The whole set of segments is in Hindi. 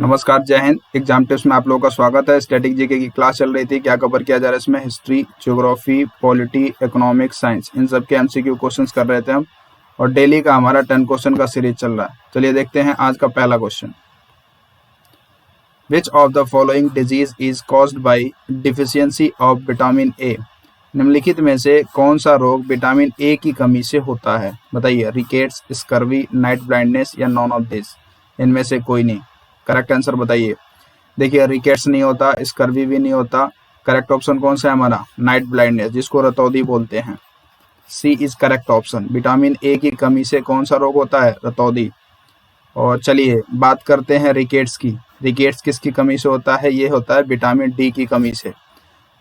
नमस्कार, जय हिंद। एग्जाम टिप्स में आप लोगों का स्वागत है। स्टैटिक जीके की क्लास चल रही थी। क्या कवर किया जा रहा है इसमें? History, geography, polity, economics, science, इन सब के एमसीक्यू क्वेश्चंस कर रहे थे हम। और डेली का हमारा 10 क्वेश्चन का सीरीज चल रहा है। चलिए देखते हैं आज का पहला question. Which of the following disease is caused by deficiency of vitamin A? निम्नलिखित में से कौन सा रोग विटामिन ए की कमी से होता है? बताइए। रिकेट्स, स्कर्वी, नाइट ब्लाइंडनेस या नॉन ऑफ दिस? इनमें से कोई नहीं। करेक्ट आंसर बताइए। देखिए, रिकेट्स नहीं होता, स्कर्वी भी नहीं होता। करेक्ट ऑप्शन कौन सा है हमारा? नाइट ब्लाइंडनेस, जिसको रतौंधी बोलते हैं। C is correct option. Vitamin A की कमी से कौन सा रोग होता है? रतौंधी। और चलिए बात करते हैं रिकेट्स की। रिकेट्स किसकी कमी से होता है? ये होता है विटामिन डी की कमी से।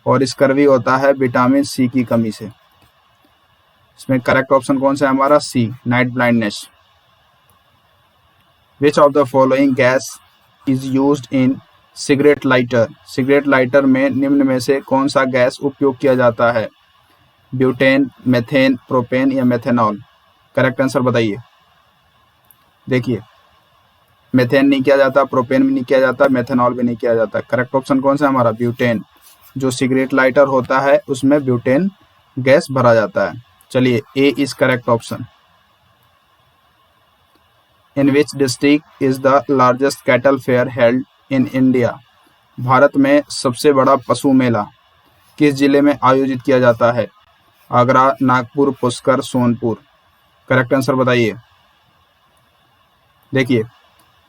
और स्कर्वी होता है विटामिन सी की कमी से। इसमें करेक्ट ऑप्शन कौन सा है हमारा? C, night blindness. Which of the following gas is used in cigarette lighter? Cigarette lighter में निम्न में से कौन सा गैस उपयोग किया जाता है? ब्यूटेन, मेथेन, प्रोपेन या मेथेनॉल? करेक्ट आंसर बताइए। देखिए, मेथेन नहीं किया जाता, प्रोपेन भी नहीं किया जाता, मेथेनॉल भी नहीं किया जाता। करेक्ट ऑप्शन कौन सा है हमारा? ब्यूटेन। जो सिगरेट लाइटर होता है उसमें ब्यूटेन गैस भरा जाता है। चलिए, A is correct option. In which district is the largest cattle fair held in India? Bharat में सबसे बड़ा पशु मेला किस जिले में आयोजित किया जाता है? आगरा, नागपुर, पुष्कर, सोनपुर? करेक्ट आंसर बताइए। देखिए,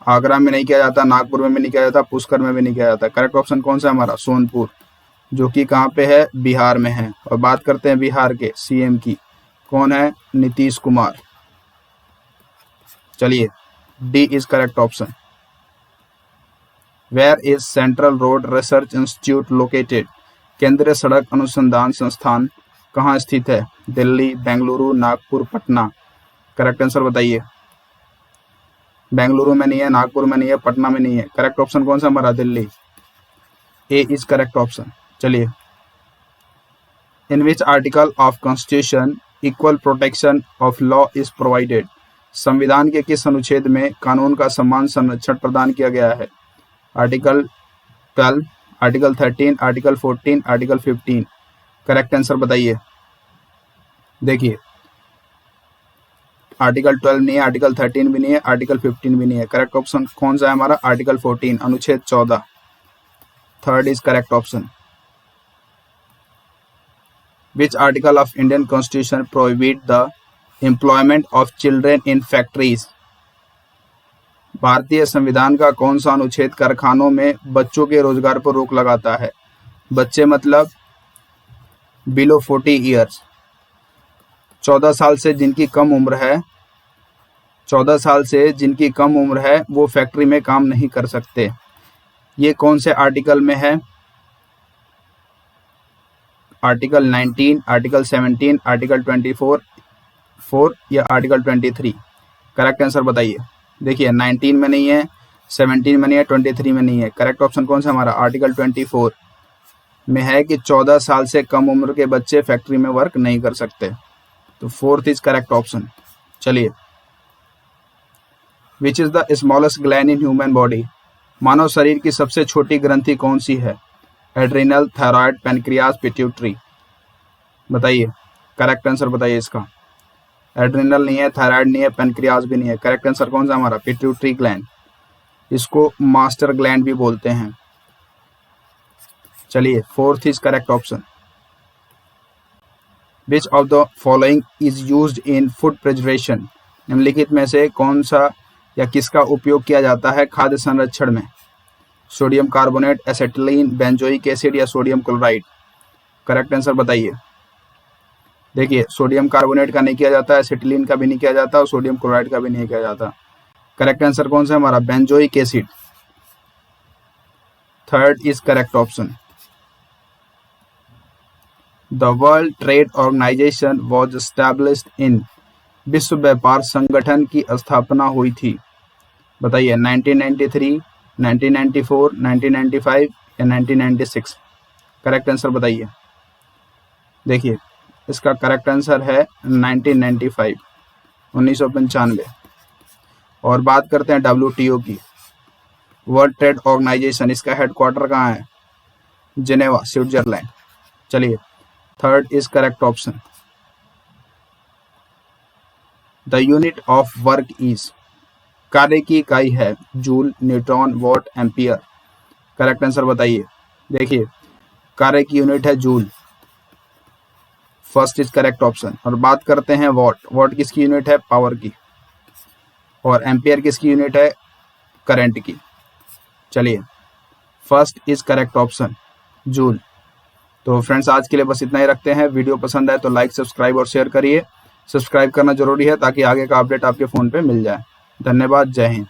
आगरा में नहीं किया जाता, नागपुर में भी नहीं किया जाता, पुष्कर में भी नहीं किया जाता। करेक्ट ऑप्शन कौन सा है हमारा? सोनपुर, जो कि कहाँ पे है? बिहार में है। और बात करते हैं बिहार के सीएम की। कौन है? नीतीश कुमार। चलिए, D is correct option. Where is central road research institute located? केंद्रीय सड़क अनुसंधान संस्थान कहाँ स्थित है? दिल्ली, बेंगलुरु, नागपुर, पटना? करेक्ट आंसर बताइए। बेंगलुरु में नहीं है, नागपुर में नहीं है, पटना में नहीं है। करेक्ट ऑप्शन कौन सा हमारा? Delhi. A is correct option. चलिए, in which article of constitution equal protection of law is provided? संविधान के किस अनुच्छेद में कानून का समान संरक्षण प्रदान किया गया है? Article 12, article 13, article 14, article 15? Correct answer बताइए। देखिए, आर्टिकल 12 नहीं है, आर्टिकल 13 भी नहीं है, आर्टिकल 15 भी नहीं है। करेक्ट ऑप्शन कौन सा है हमारा? आर्टिकल 14, अनुच्छेद 14। Third is correct option. Which article of Indian constitution prohibit the employment of children in factories? भारतीय संविधान का कौन सा अनुच्छेद कारखानों में बच्चों के रोजगार पर रोक लगाता है? बच्चे मतलब बिलो 40 ईयर्स, 14 साल से जिनकी कम उम्र है, 14 साल से जिनकी कम उम्र है वो फैक्ट्री में काम नहीं कर सकते। ये कौन से आर्टिकल में है? आर्टिकल 19, आर्टिकल 17, आर्टिकल 24 या आर्टिकल 23? करेक्ट आंसर बताइए। देखिए, 19 में नहीं है, 17 में नहीं है, 23 में नहीं है। करेक्ट ऑप्शन कौन सा हमारा? आर्टिकल 24 में है कि 14 साल से कम उम्र के बच्चे फैक्ट्री में वर्क नहीं कर सकते। तो फोर्थ इज करेक्ट ऑप्शन। चलिए, which is the smallest gland in human body? मानव शरीर की सबसे छोटी ग्रंथि कौन सी है? Adrenal, thyroid, pancreas, pituitary? बताइए। करेक्ट आंसर बताइए इसका। एड्रिनल नहीं है, थायराइड नहीं है, पैनक्रियाज भी नहीं है। करेक्ट आंसर कौन सा हमारा? Pituitary gland. इसको मास्टर ग्लैंड भी बोलते हैं। चलिए, fourth is correct option. Which of the following is used in food preservation? निम्नलिखित में से कौन सा या किसका उपयोग किया जाता है खाद्य संरक्षण में? Sodium carbonate, acetylene, benzoic acid या सोडियम क्लोराइड? करेक्ट आंसर बताइए। देखिए, सोडियम कार्बोनेट का नहीं किया जाता, एसिटिलीन का भी नहीं किया जाता और सोडियम क्लोराइड का भी नहीं किया जाता। करेक्ट आंसर कौन सा हमारा? Benzoic acid. Third is correct option. The world trade organization was established in? विश्व व्यापार संगठन की स्थापना हुई थी। बताइए। 1993, 1994, 1995 या 1996? करेक्ट आंसर बताइए। देखिए, इसका करेक्ट आंसर है 1995, 1995। और बात करते हैं WTO की। वर्ल्ड ट्रेड ऑर्गेनाइजेशन, इसका हेडक्वार्टर कहाँ है? Geneva, Switzerland. चलिए, third is correct option. The unit of work is, कार्य की इकाई है joule, newton, watt, ampere. Correct answer बताइए। देखिए, कार्य की यूनिट है joule, first is correct option. और बात करते हैं वॉट, वॉट किसकी यूनिट है? पावर की। और एम्पियर किसकी यूनिट है? करंट की। चलिए, first is correct option, joule. तो फ्रेंड्स, आज के लिए बस इतना ही रखते हैं। वीडियो पसंद आए तो लाइक, सब्सक्राइब और शेयर करिए। सब्सक्राइब करना जरूरी है ताकि आगे का अपडेट आपके फ़ोन पे मिल जाए। धन्यवाद, जय हिंद।